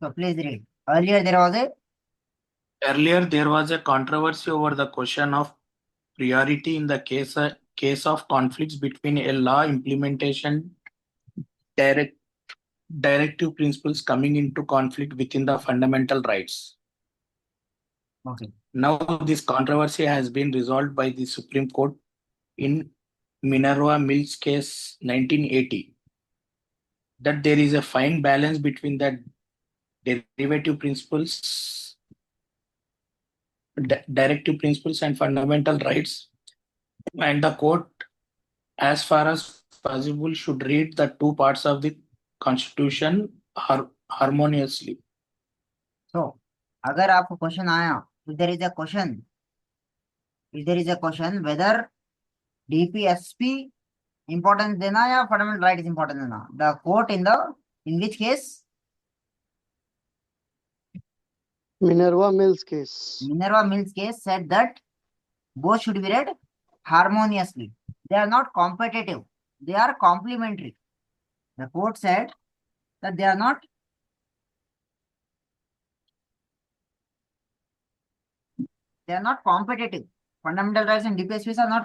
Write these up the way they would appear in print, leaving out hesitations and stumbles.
So please read. Earlier, there was a controversy over the question of priority in the case of conflicts between a law implementation direct, directive principles coming into conflict within the fundamental rights. Okay. Now, this controversy has been resolved by the Supreme Court in Minerva Mills case 1980, that there is a fine balance between the derivative principles, directive principles and fundamental rights, and the court, as far as possible, should read the two parts of the constitution harmoniously. So अगर आपको question आया, if there is a question whether DPSP importance देना या fundamental right is important देना, the court in which case? Minerva Mills case. Minerva Mills case said that both should be read harmoniously. They are not competitive. They are complementary. The court said that they are not competitive. Fundamental rights and DPSPs are not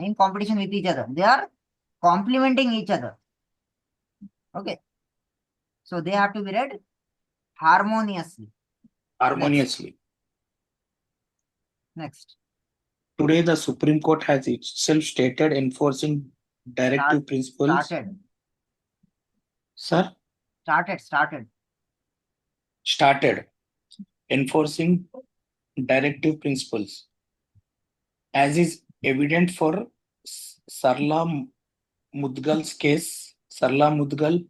in competition with each other. They are complementing each other. Okay. So they have to be read harmoniously. Next. Today, the Supreme Court has itself stated enforcing directive principles. Started. Sir? Started enforcing directive principles, as is evident for Sarla Mudgal's case. Sarla Mudgal,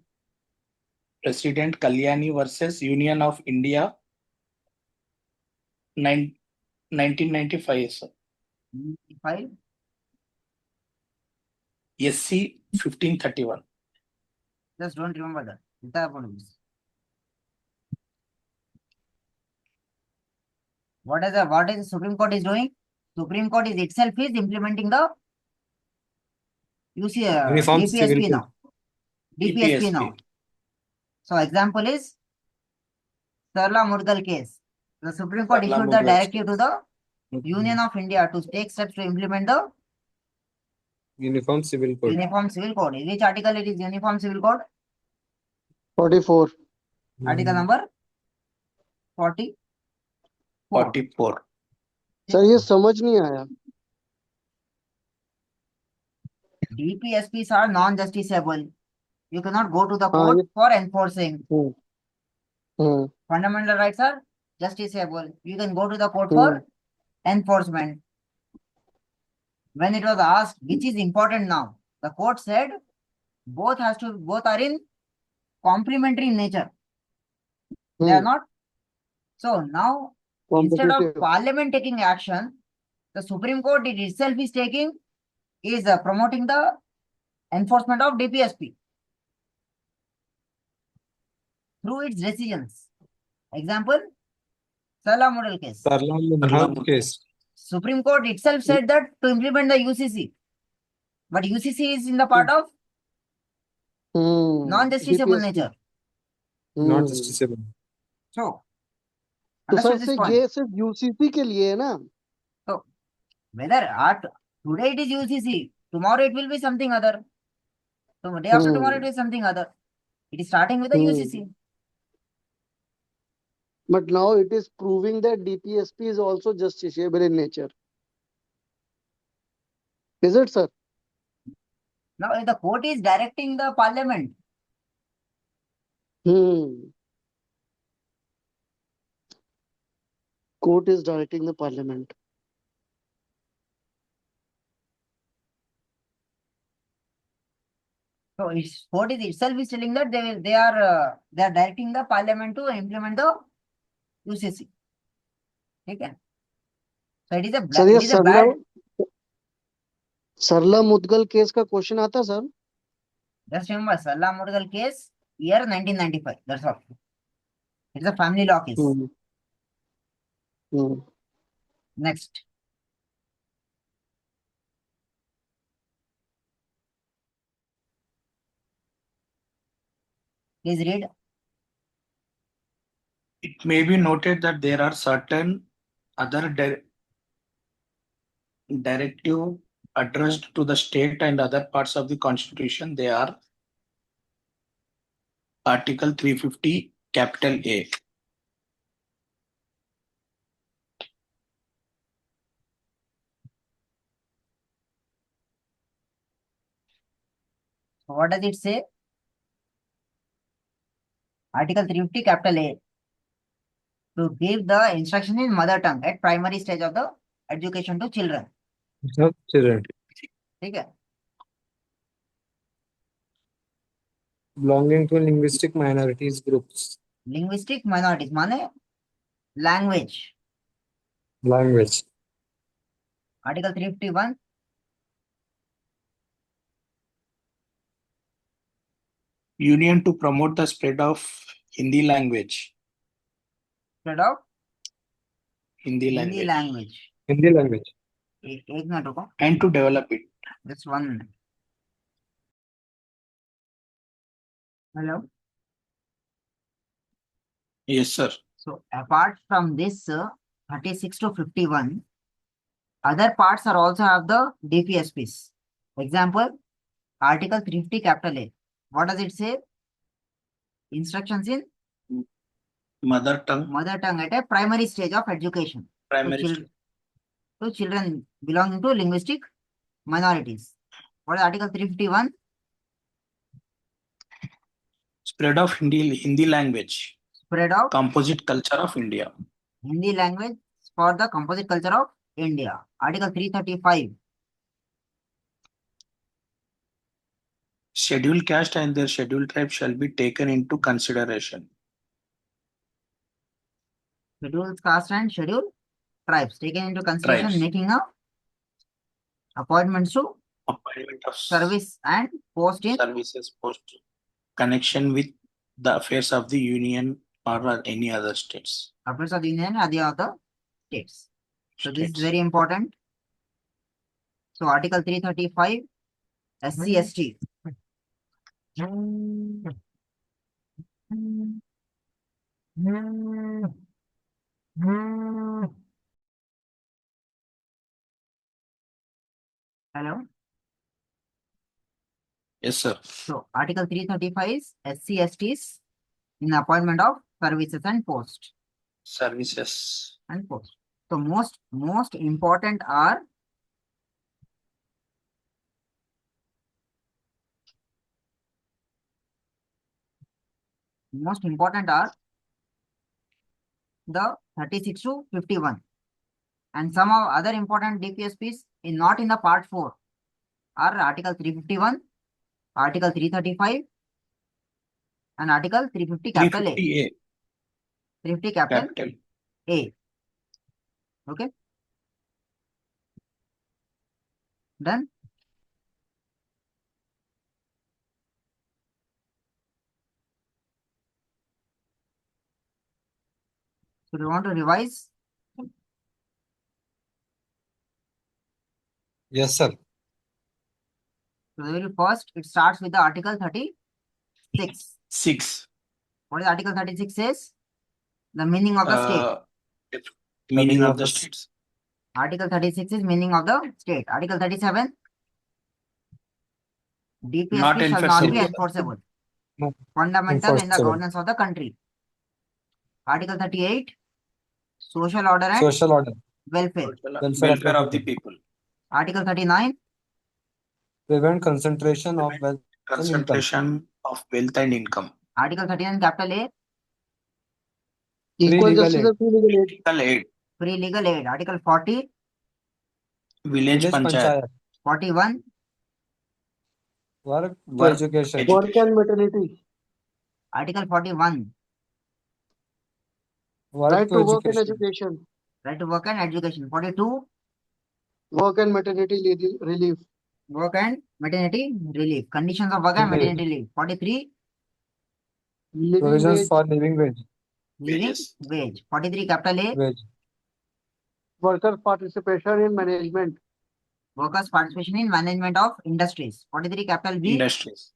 President Kalyani versus Union of India, 1995, sir. 5. SC 1531. Just don't remember that. Entire policies. What is the Supreme Court is doing? Supreme Court is itself is implementing the Uniform Civil DPSP Code. now. DPSP now. So example is Sarla Mudgal case. The Supreme Court issued the directive to the Union of India to take steps to implement the Uniform Civil Code. Uniform Civil Code. In which article it is Uniform Civil Code? 44. Article number 44. 44. Sir ये समझ नहीं आया. DPSPs are non-justiciable. You cannot go to the court for enforcing. Fundamental rights are justiciable. You can go to the court for enforcement. When it was asked which is important now, the court said both are in complementary in nature. They are not. So now, instead of Parliament taking action, the Supreme Court itself is promoting the enforcement of DPSP through its decisions. Example, Sarla Model case. case. Supreme Court itself said that to implement the UCC, but UCC is in the part of non-justiciable nature. Not justiciable. So, तो sir understand this से point. ये सिर्फ UCC के लिए है ना? So, whether today it is UCC, tomorrow it will be something other. So, day after tomorrow it is something other. It is starting with the UCC. But now it is proving that DPSP is also justiciable in nature. Is it, sir? Now, if the court is directing the Parliament. Court is directing the Parliament. So, court is itself is telling that they are directing the Parliament to implement the UCC. Okay. So it is a bad. Sarla Mudgal case का question आता sir? Just remember Sarla Mudgal case year 1995. That's all. It's a family law case. Next. Please read. may be noted that there are certain other directive addressed to the state and other parts of the constitution. They are Article 350, capital A. So what does it say? Article 350 capital A. To give the instruction in mother tongue at primary stage of the education to children. Children ठीक है? belonging to linguistic minorities groups, Linguistic minorities माने language. language, Article 351. Union to promote the spread of Hindi language. Spread of Hindi Hindi language. language. Hindi language. एक minute रुको. And to develop it. Just 1 minute. Hello. Yes, sir. So apart from this 36 to 51, other parts are also have the DPSPs. Example, Article 350 capital A. What does it say? Instructions in Mother tongue, mother tongue at a primary stage of education primary. to children belonging to linguistic minorities. What is Article 351? Spread of Hindi language. Spread of Composite culture of India. Hindi language for the composite culture of India. Article 335. Scheduled caste and their scheduled tribe shall be taken into consideration. Scheduled caste and scheduled tribes taken into consideration, Tribes. making a appointments to Appointment of service and post in services post connection with the affairs of the union or any other states. affairs of the union and the other states. So this is States. very important. So Article 335, SC, ST. Hello. Yes, sir. So Article 335 is SC, STs in the appointment of services and post. Services. And post. So most important are the 36 to 51 and some of other important DPSPs in not in the part 4 are Article 351, Article 335 and Article 350 capital A. 350A. 350 capital Capital. A. Okay. Done. So do you want to revise? Yes, sir. So the very first, it starts with the Article 36. 6. What is Article 36 says? The meaning of the state. Meaning of the states. Article 36 is meaning of the state. Article 37. DPSP Not shall not be enforceable. enforceable. No. Fundamental in the Enforceable. governance of the country. Article 38. Social order and Social order, welfare. Welfare of the people. Article 39. prevent concentration of wealth and income. Concentration of wealth and income. Article 39 capital A. Equal legal justice aid. and free legal aid. Legal aid. Free legal aid. Article 40. Village Village panchayat. panchayat, 41. work to Work. education, Work and maternity. Article 41. work Right to to work and education, education. Right to work and education. 42. Work and maternity relief. Work and maternity relief. Conditions of work and Relief. maternity leave. 43. Living provisions wage. for living wage, Living Wages. wage. 43 capital A. wage, Workers' participation in management. Workers' participation in management of industries. 43 capital B. Industries.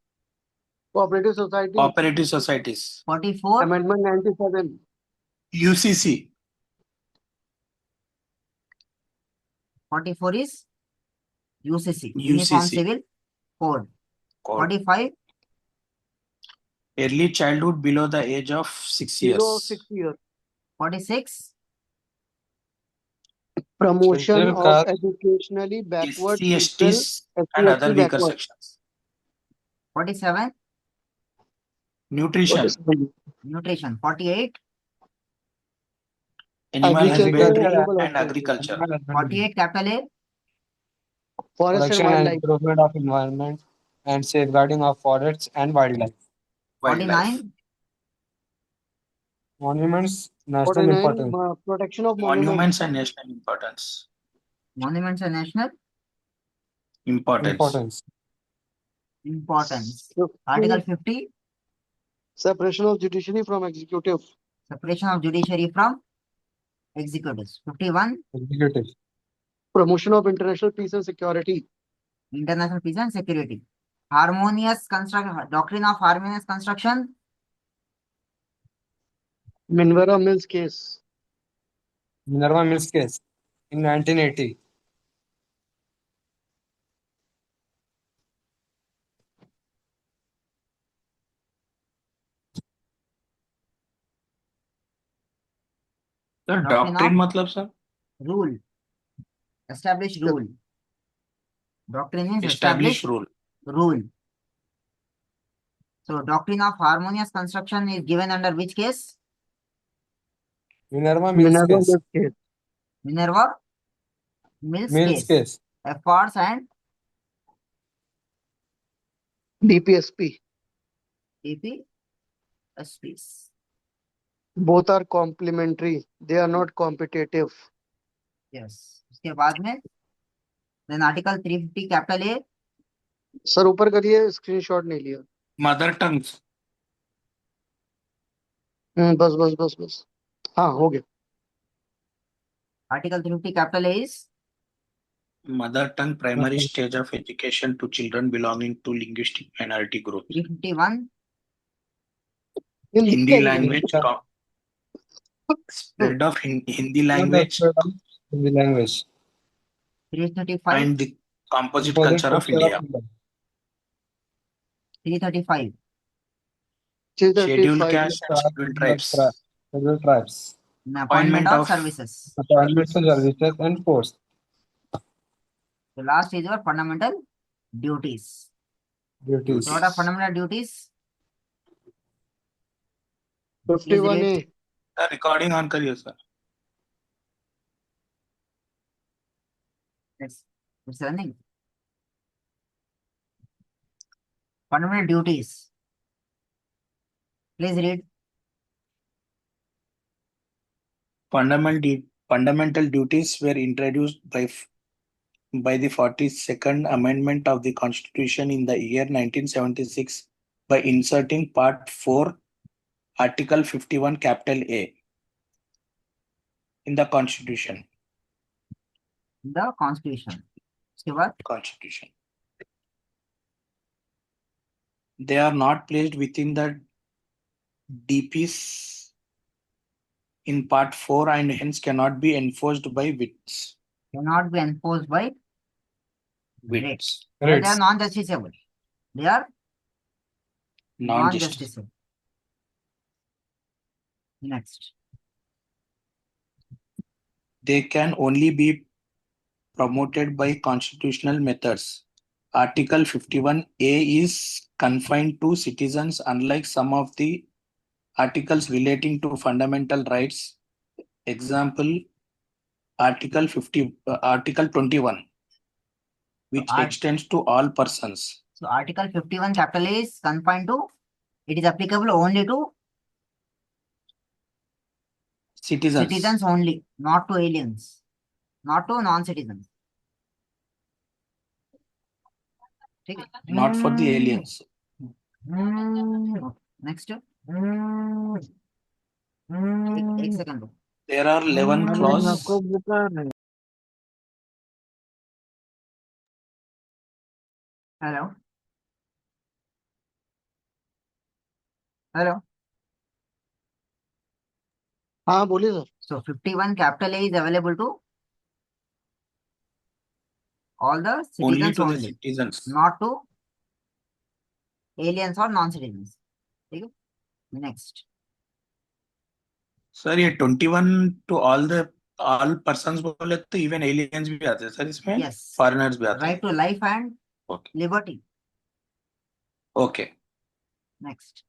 Cooperative society. Cooperative societies. 44. Amendment 97. UCC. 44 is UCC, Uniform UCC. Civil Code. Code. 45, Early childhood below the age of 6 Below years. 6 years. 46, Promotion Scheduled of caste, educationally backward SC, people, STs and other SC weaker backward. sections. 47, Nutrition, nutrition. 48, animal Agriculture and husbandry animal and husbandry. agriculture. 48 capital A, Forest and protection and wildlife. improvement of environment and safeguarding of forests and wildlife. Wildlife. 49, Monuments, national 49, importance. protection of Monuments monuments. and national importance. monuments and national Importance. importance. 50, Article 50, separation of judiciary from executive. separation of judiciary from executives. 51, Executive. Promotion of international peace and security. international peace and security. Harmonious construction, doctrine of harmonious construction. Minvara Mills case. Minerva Mills case in 1980. Sir, Doctrine doctrine of matlab sir? rule, established Yep. rule. Doctrine is Established established rule. rule. So doctrine of harmonious construction is given under which case? Minerva Mills Minerva case. Mills case. Minerva Mills Mills case. case. Efforts and DPSP. APSPs. Both are complementary. They are not competitive. Yes. उसके बाद में then article 350 capital A, sir ऊपर करिए, screenshot नहीं लिया. Mother tongues. बस बस बस बस. हाँ हो गया. article 350 capital A is Mother tongue primary stage of education to children belonging to linguistic minority groups. 351, Hindi language. Spread of Hindi language In the language. 335, and the composite Composite culture of culture India. India. 335, Scheduled 335. caste and scheduled tribes. Scheduled tribes. appointment of services. Appointments and services and force. The last is your fundamental duties. Duties. So what are fundamental duties? 51A. Sir, recording on kariye sir. It's running. Fundamental duties. Please read. Fundamental duties were introduced by the 42nd Amendment of the Constitution in the year 1976 by inserting Part 4, Article 51, capital A in the Constitution. The Constitution. उसके बाद Constitution. They are not placed within the DPs in Part 4 and hence cannot be enforced by writs. cannot be enforced by writs. They Writs. are non-justiciable. They are Non-justice. non-justiciable. Next. They can only be promoted by constitutional methods. Article 51A is confined to citizens, unlike some of the articles relating to fundamental rights. Example, Article 21, which extends to all persons. So Article 51 capital A is confined to, it is applicable only to citizens only, not to aliens, not to non-citizens. ठीक है? Not for the aliens. Next. एक second रुको. There are 11 clauses. Hello. Hello. हाँ बोलिए sir. So 51 capital A is available to all the Only citizens to the only, citizens. not to aliens or non-citizens. ठीक है? Next. Sir ये 21 to all persons बोले तो even aliens भी आते हैं सर इसमें, Yes. फॉरेनर्स भी आते Right हैं. to life and okay liberty. Okay. Next.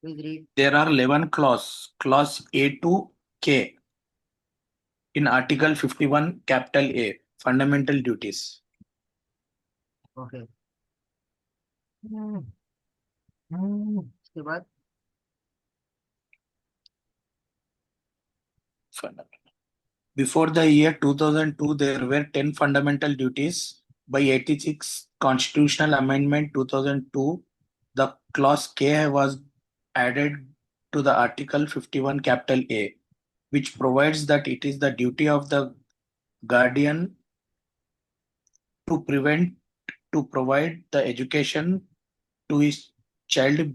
Please read. There are 11 clause A to K in Article 51 capital A, fundamental duties. Okay. उसके बाद Before the year 2002, there were 10 fundamental duties. By 86 Constitutional Amendment 2002, the clause K was added to the Article 51 capital A, which provides that it is the duty of the guardian to provide the education to his child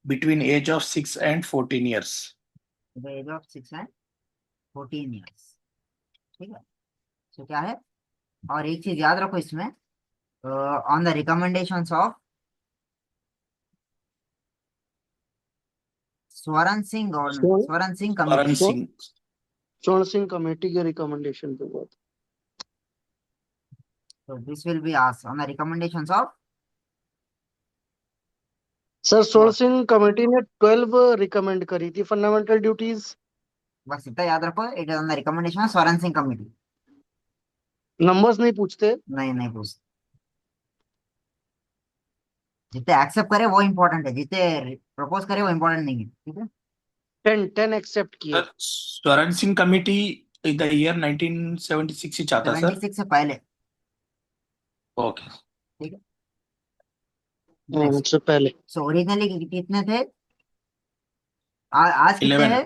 between age of 6 and 14 years. the age of 6 and 14 years. ठीक है? So क्या है? और एक चीज याद रखो इसमें, on the recommendations of Swaran Singh और Swaran Singh Varan committee. Singh. स्वर्ण सिंह कमेटी के रिकमेंडेशन पे बात। So this will be asked on the recommendations of sir स्वर्ण सिंह कमेटी ने 12 रिकमेंड करी थी फंडामेंटल ड्यूटीज। बस इतना याद रखो, it is on the recommendation of Swaran Singh committee. Numbers नहीं पूछते। नहीं पूछते. जितने एक्सेप्ट करे वो इम्पोर्टेंट है, जितने प्रपोज करे वो इम्पोर्टेंट नहीं है. ठीक है? 10 एक्सेप्ट किए। Swaran Singh Committee in the year 1976 ही चाहता सर. 76 से पहले. ओके. ठीक है? हाँ, उससे पहले। सो ओरिजिनली कितने थे? आज कितने 11. हैं?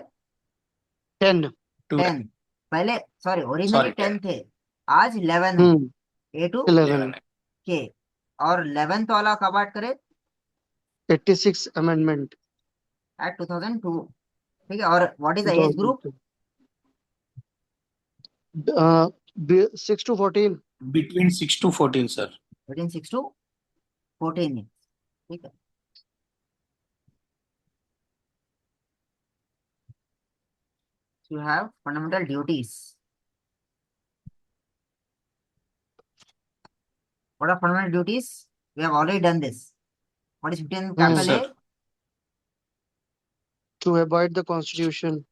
10। 10 पहले, सॉरी ओरिजिनली 10 थे, आज 11 है. A to 11 K. और 11th वाला कब ऐड करे? 86 अमेंडमेंट एट 2002. ठीक है? और what is the age group? 6 to 14। Between 6 to 14 sir. Between 6 to 14 years. ठीक है? You have fundamental duties. What are fundamental duties? We have already done this. What is 15 capital Yes, A? sir. To abide the constitution,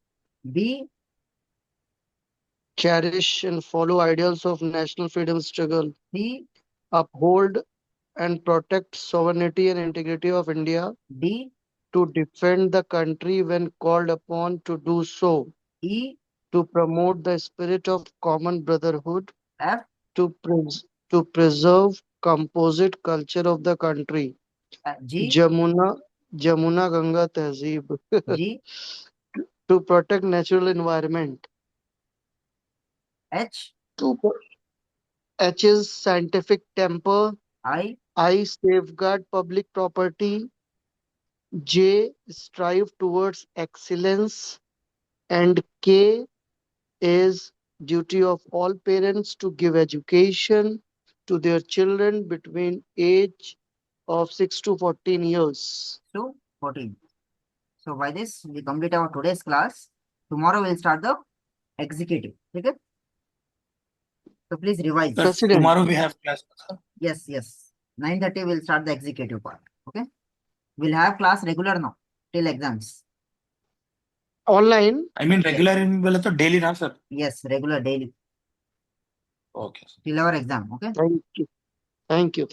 B, cherish and follow ideals of national freedom struggle, C, uphold and protect sovereignty and integrity of India, D, to defend the country when called upon to do so, E, to promote the spirit of common brotherhood, F, to preserve composite culture of the country, G, Jamuna Ganga Tehzeeb, G, to protect natural environment, H, H is scientific temper, I, safeguard public property, J strive towards excellence, and K is duty of all parents to give education to their children between age of 6 to 14 years. to 14. So by this we complete our today's class. Tomorrow we'll start the executive. Okay? So please revise. Sir, President. tomorrow we have class. Sir. Yes. 9:30 we'll start the executive part. Okay? We'll have class regular now till exams. Online? I mean regular in बोले तो daily ना sir. Yes, regular daily Okay. till our exam. Okay? Thank you.